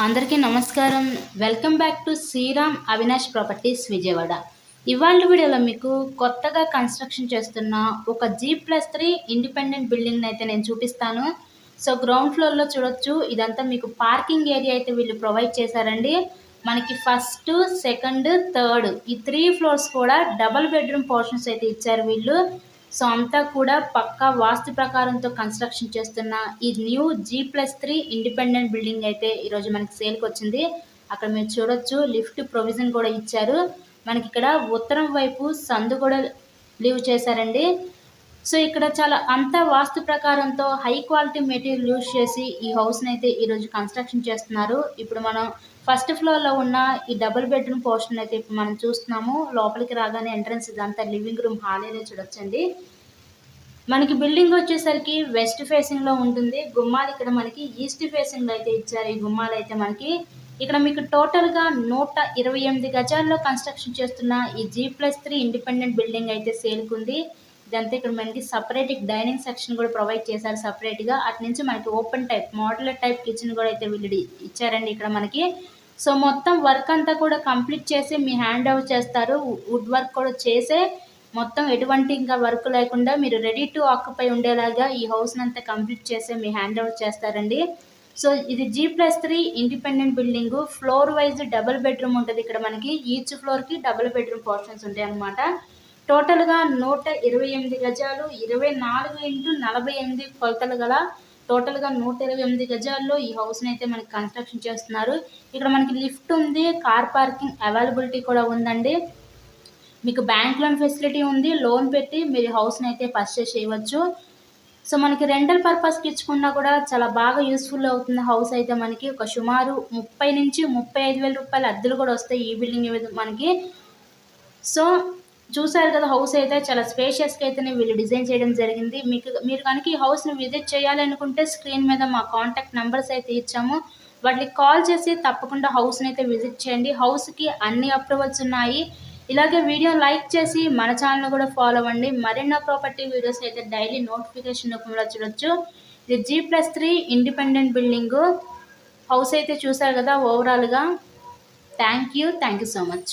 అందరికీ నమస్కారం. Welcome back to Sriram Avinash properties Vijayawada. ఇవాళ వీడియోలో మీకు కొత్తగా కన్స్ట్రక్షన్ చేస్తున్న ఒక G+3 ఇండిపెండెంట్ బిల్డింగ్ని అయితే నేను చూపిస్తాను. సో గ్రౌండ్ ఫ్లోర్లో చూడొచ్చు, ఇదంతా మీకు పార్కింగ్ ఏరియా అయితే వీళ్ళు ప్రొవైడ్ చేశారండి. మనకి ఫస్ట్, సెకండ్, థర్డ్ ఈ 3 ఫ్లోర్స్ కూడా డబల్ బెడ్రూమ్ పోర్షన్స్ అయితే ఇచ్చారు వీళ్ళు. సో అంతా కూడా పక్కా వాస్తు ప్రకారంతో కన్స్ట్రక్షన్ చేస్తున్న ఈ న్యూ G+3 ఇండిపెండెంట్ బిల్డింగ్ అయితే ఈరోజు మనకి సేల్కి వచ్చింది. అక్కడ మీరు చూడొచ్చు, లిఫ్ట్ ప్రొవిజన్ కూడా ఇచ్చారు. మనకి ఇక్కడ ఉత్తరం వైపు సందు కూడా లీవ్ చేశారండి. సో ఇక్కడ చాలా అంతా వాస్తు ప్రకారంతో హై క్వాలిటీ మెటీరియల్ యూజ్ చేసి ఈ హౌస్ని అయితే ఈరోజు కన్స్ట్రక్షన్ చేస్తున్నారు. ఇప్పుడు మనం ఫస్ట్ ఫ్లోర్లో ఉన్న ఈ డబుల్ బెడ్రూమ్ పోర్షన్ అయితే ఇప్పుడు మనం చూస్తున్నాము. లోపలికి రాగానే ఎంట్రన్స్ ఇదంతా లివింగ్ రూమ్ హాల్ ఏరియా చూడొచ్చండి. మనకి బిల్డింగ్ వచ్చేసరికి వెస్ట్ ఫేసింగ్లో ఉంటుంది. గుమ్మాలు ఇక్కడ మనకి ఈస్ట్ ఫేసింగ్లో అయితే ఇచ్చారు. ఈ గుమ్మాలు అయితే మనకి ఇక్కడ మీకు టోటల్గా 128 గజాల్లో కన్స్ట్రక్షన్ చేస్తున్న ఈ G+3 ఇండిపెండెంట్ బిల్డింగ్ అయితే సేల్కి ఉంది. ఇదంతా ఇక్కడ మనకి సపరేట్ డైనింగ్ సెక్షన్ కూడా ప్రొవైడ్ చేశారు సపరేట్గా. అటు నుంచి మనకి open type modular type kitchen కూడా అయితే వీళ్ళు ఇచ్చారండి ఇక్కడ మనకి. సో మొత్తం వర్క్ అంతా కూడా కంప్లీట్ చేసి మీ హ్యాండ్ ఓవర్ చేస్తారు. వుడ్ వర్క్ కూడా చేసే మొత్తం ఎటువంటి ఇంకా వర్క్ లేకుండా మీరు రెడీ టు ఆక్యుపై ఉండేలాగా ఈ హౌస్ని అంతా కంప్లీట్ చేసి మీ హ్యాండ్ ఓవర్ చేస్తారండి. సో ఇది G+3 independent building. Floor wise double bedroom ఉంటుంది ఇక్కడ మనకి. ఈచ్ ఫ్లోర్కి డబుల్ బెడ్రూమ్ పోర్షన్స్ ఉంటాయి అన్నమాట. టోటల్గా 128 గజాలు, 24x48 కొలతలు గల టోటల్గా 128 గజాల్లో ఈ హౌస్ని అయితే మనకి కన్స్ట్రక్షన్ చేస్తున్నారు. ఇక్కడ మనకి లిఫ్ట్ ఉంది, కార్ పార్కింగ్ అవైలబిలిటీ కూడా ఉందండి. మీకు బ్యాంక్ లోన్ ఫెసిలిటీ ఉంది. లోన్ పెట్టి మీరు హౌస్ని అయితే పర్చేస్ చేయవచ్చు. సో మనకి రెంటల్ పర్పస్కి ఇచ్చుకున్నా కూడా చాలా బాగా యూస్ఫుల్ అవుతుంది హౌస్ అయితే మనకి. ఒక సుమారు 30 నుంచి 35 వేల రూపాయల అద్దెలు కూడా వస్తాయి ఈ బిల్డింగ్ మనకి. సో చూసారు కదా, హౌస్ అయితే చాలా స్పేషియస్గా అయితేనే వీళ్ళు డిజైన్ చేయడం జరిగింది. మీరు కనుక ఈ హౌస్ని విజిట్ చేయాలనుకుంటే స్క్రీన్ మీద మా కాంటాక్ట్ నెంబర్స్ అయితే ఇచ్చాము. వాటికి కాల్ చేసి తప్పకుండా హౌస్ని అయితే విజిట్ చేయండి. హౌస్కి అన్ని అప్రూవల్స్ ఉన్నాయి. ఇలాగే వీడియో లైక్ చేసి మన ఛానల్ కూడా ఫాలో అవ్వండి. మరెన్నో ప్రాపర్టీ వీడియోస్ అయితే డైలీ నోటిఫికేషన్ రూపంలో చూడొచ్చు. ఇది G+3 ఇండిపెండెంట్ బిల్డింగ్ హౌస్ అయితే చూసారు కదా ఓవరాల్గా. Thank you so much.